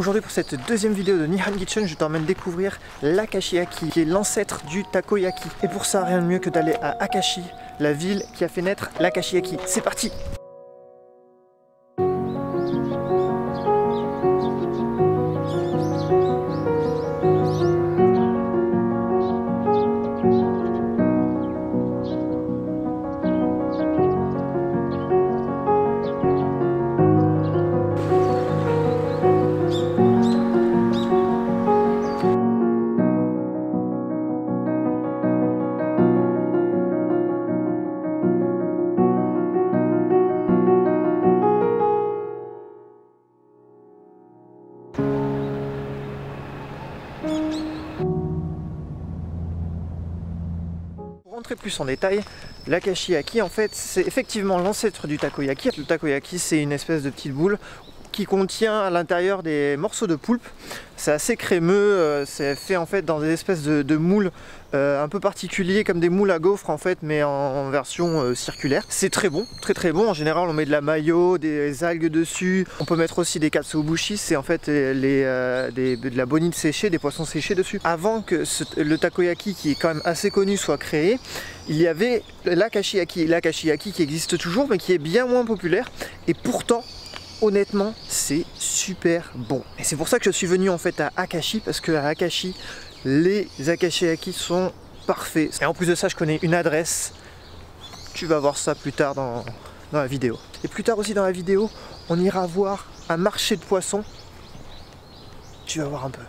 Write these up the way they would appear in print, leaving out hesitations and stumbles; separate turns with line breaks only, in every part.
Aujourd'hui pour cette deuxième vidéo de Nihon Kitchen, je t'emmène découvrir l'Akashi-Yaki, qui est l'ancêtre du takoyaki. Et pour ça, rien de mieux que d'aller à Akashi, la ville qui a fait naître l'Akashi-Yaki. C'est parti! Pour rentrer plus en détail, l'Akashi-Yaki en fait c'est effectivement l'ancêtre du takoyaki. Le takoyaki c'est une espèce de petite boule qui contient à l'intérieur des morceaux de poulpe. C'est assez crémeux, c'est fait en fait dans des espèces de moules un peu particuliers, comme des moules à gaufres en fait, mais en version circulaire. C'est très bon, très bon. En général on met de la mayo, des algues dessus. On peut mettre aussi des katsuobushi, c'est en fait de la bonite séchée, des poissons séchés dessus. Avant que le takoyaki, qui est quand même assez connu, soit créé, il y avait l'Akashi-Yaki. L'Akashi-Yaki qui existe toujours mais qui est bien moins populaire, et pourtant honnêtement, c'est super bon. Et c'est pour ça que je suis venu en fait à Akashi, parce que à Akashi, les Akashi-Yaki sont parfaits. Et en plus de ça, je connais une adresse. Tu vas voir ça plus tard dans la vidéo. Et plus tard aussi dans la vidéo, on ira voir un marché de poissons. Tu vas voir un peu.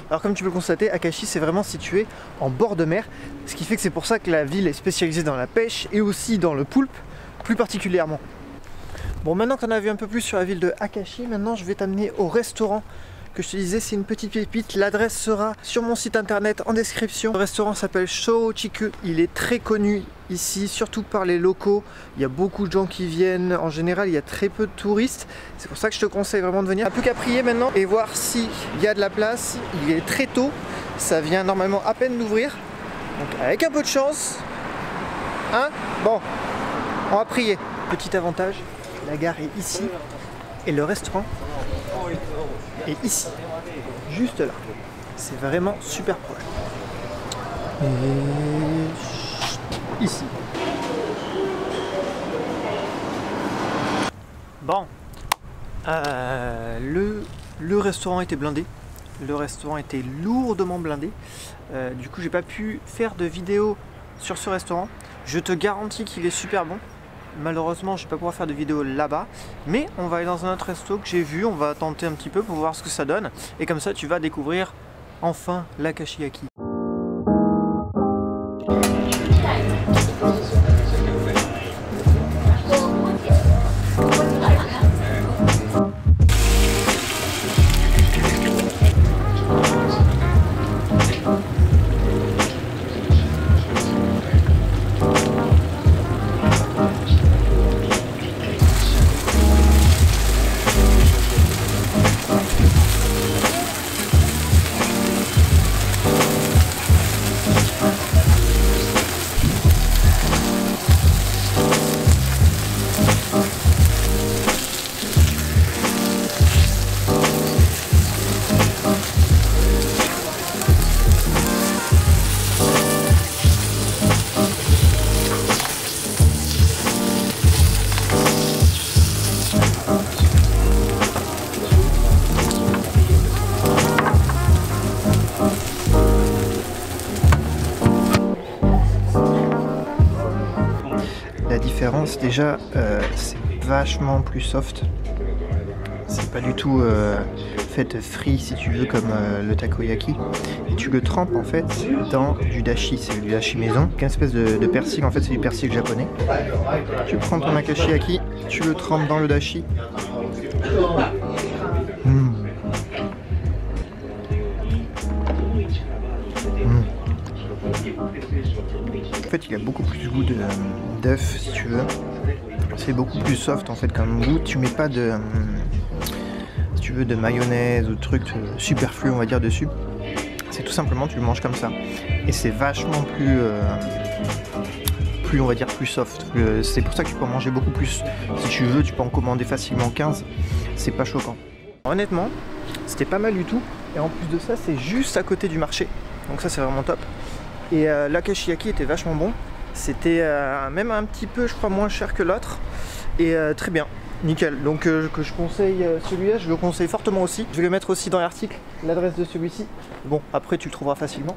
Alors comme tu peux le constater, Akashi c'est vraiment situé en bord de mer, ce qui fait que c'est pour ça que la ville est spécialisée dans la pêche et aussi dans le poulpe plus particulièrement. Bon, maintenant qu'on a vu un peu plus sur la ville de Akashi, maintenant je vais t'amener au restaurant que je te disais, c'est une petite pépite. L'adresse sera sur mon site internet en description. Le restaurant s'appelle Shochiku. Il est très connu ici, surtout par les locaux. Il y a beaucoup de gens qui viennent. En général, il y a très peu de touristes. C'est pour ça que je te conseille vraiment de venir. Il n'y a plus qu'à prier maintenant et voir s'il y a de la place. Il est très tôt. Ça vient normalement à peine d'ouvrir. Donc avec un peu de chance. Hein? Bon, on va prier. Petit avantage, la gare est ici et le restaurant est ici, juste là. C'est vraiment super proche. Et ici. Bon, le restaurant était blindé. Le restaurant était lourdement blindé. Du coup, j'ai pas pu faire de vidéo sur ce restaurant. Je te garantis qu'il est super bon. Malheureusement, je ne vais pas pouvoir faire de vidéo là-bas, mais on va aller dans un autre resto que j'ai vu, on va tenter un petit peu pour voir ce que ça donne, et comme ça tu vas découvrir enfin l'Akashi-Yaki. différence, déjà c'est vachement plus soft. C'est pas du tout fait frit si tu veux comme le takoyaki. Et tu le trempes en fait dans du dashi, c'est du dashi maison, une espèce de persil, en fait c'est du persil japonais. Tu prends ton akashi-yaki, tu le trempes dans le dashi. fait il a beaucoup plus de goût d'œuf si tu veux. C'est beaucoup plus soft en fait comme goût. Tu mets pas de si tu veux de mayonnaise ou de trucs superflus on va dire dessus. C'est tout simplement tu le manges comme ça. Et c'est vachement plus on va dire plus soft. C'est pour ça que tu peux en manger beaucoup plus. Si tu veux tu peux en commander facilement 15. C'est pas choquant. Honnêtement c'était pas mal du tout. Et en plus de ça c'est juste à côté du marché. Donc ça c'est vraiment top. Et l'akashiyaki était vachement bon. C'était même un petit peu je crois moins cher que l'autre. Et très bien. Nickel. Donc que je conseille celui-là, je le conseille fortement aussi. Je vais le mettre aussi dans l'article, l'adresse de celui-ci. Bon après tu le trouveras facilement.